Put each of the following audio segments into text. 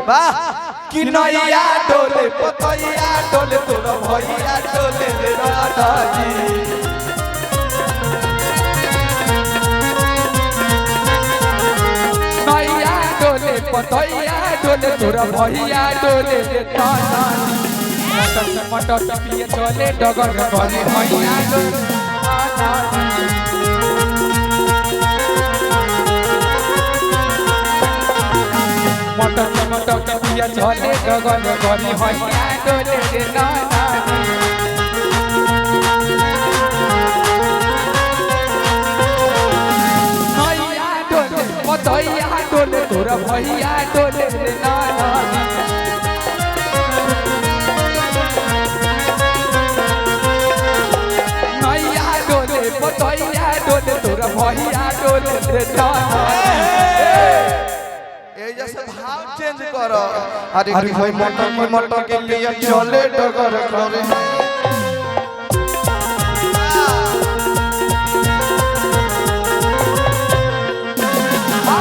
वाह कि नैया डोले पतैया डोले तोर भैया डोले रे राधाजी नैया डोले पतैया डोले तोर भैया डोले रे राधाजी मटर पिए चले डगर गरी भैया डोले मटर पिए चले डगर गरी भैया डोले रे राधाजी नैया डोले पतैया डोले तोर भैया डोले रे राधाजी पतैया डोले तोर भैया डोले रे ए जैसे भाव चेंज करो अरे भाई मटर के लिए चले डगर करे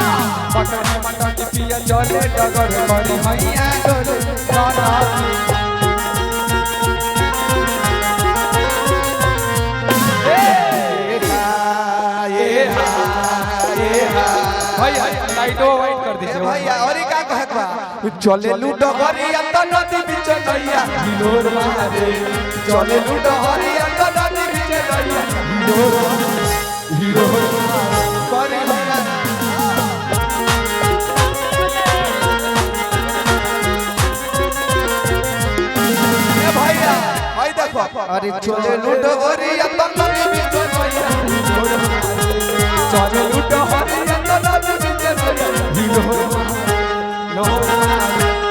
मटर के पिया चले डगर करे भैया डोले राधाजी भैया लाइटो वाइट कर दीजिए भैया और का कहत बा चले लूडगरिया त नदी बीच नैया हिलोर मारे चले लूडगरिया त नदी बीच नैया हिलोर करे भैया ए भैया भाई देखो अरे चले लूडगरिया त नदी बीच नैया चले लूडगरिया त नदी बीच नैया हिलोर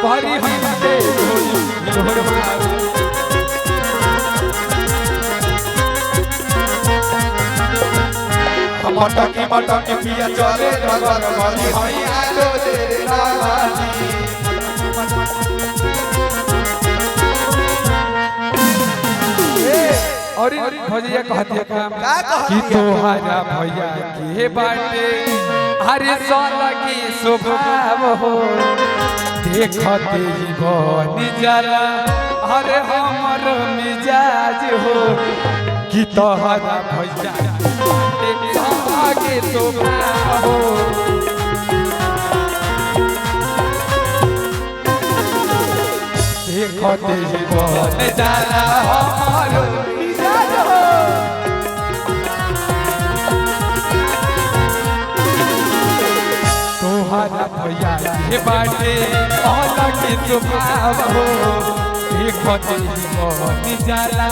पारी हमसे हिलोर मारे मटर की पिया चले डगर गरी भैया डोले रे राधाजी और भैया कहती है काम का कि कहती है तोहरा भैया के बाटे हरे साला की स्वभाव हो देखते ही बन जाला हरे हमर मिजाज हो कि तोहरा भैया के स्वभाव हो देखते ही बन जाला हमर मिजाज हो तोहरा भैया के बाटे अलग स्वभाव हो देखते ही बन जाला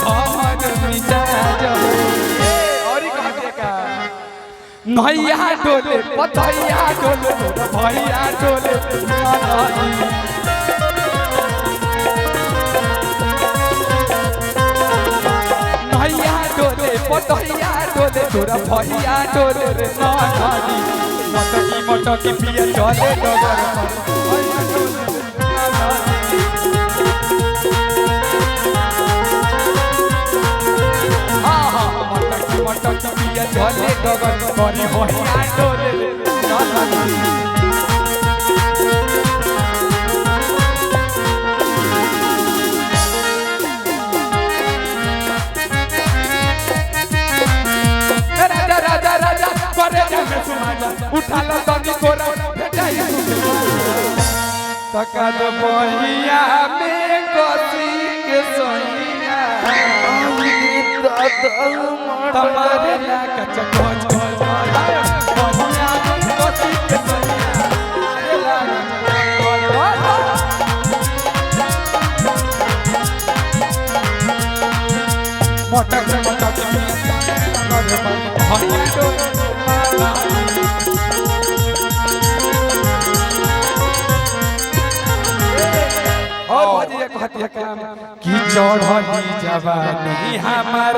हमर मिजाज हो और कहते का नैया डोले पतैया डोले भैया डोले राधाजी नैया डोले पतैया डोले तोरा भैया डोले रे राधाजी मटर की पिया चले डगर भैया डोले राधाजी मटर की पिया चले डगर गरी भैया डोले रे राधाजी उठा लो तनी कोरा भेटाई तकद बहिया में कसी के सोइया तुम्हारे लाग चकोच बहिया में कसी के सोइया मटर कहती है काम कि चढ़ी जवानी हमार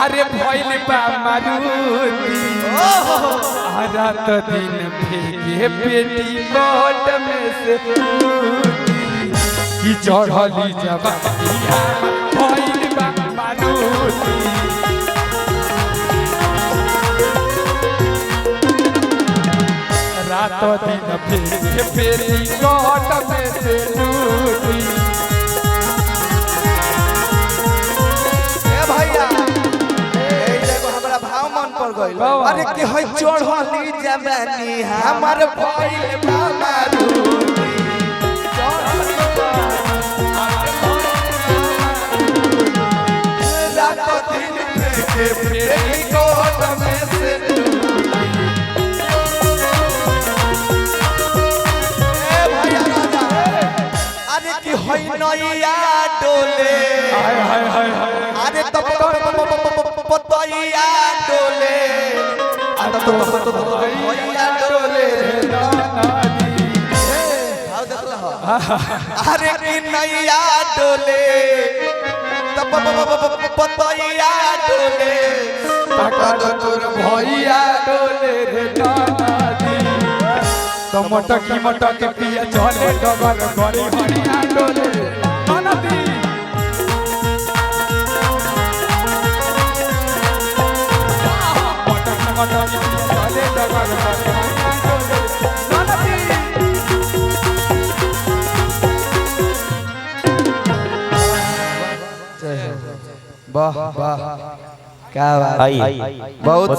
अरे भइल बा मारुति रात दिन भेगे पेटी कोट में से कि चढ़ी जवानी हमार भइल बा मारुति रात दिन भेगे पेटी कोट में अरे कि है चढ़ली जवानी हमर भइल बा मारूनी रात दिन फेंके फेंके कोट में से ए भैया राजा अरे कि है नैया डोले हाय हाय हाय हाय अरे तब पतैया डोले पतैया डोले अरे कि नैया डोले तब पतैया डोले तोर भैया डोले रे नानादी तो मटकी मटकी पिया चले डगर गरी हरिया डोले नानादी मटकी मटकी पिया चले डगर गरी हरिया डोले नानादी वाह वाह क्या बात बहुत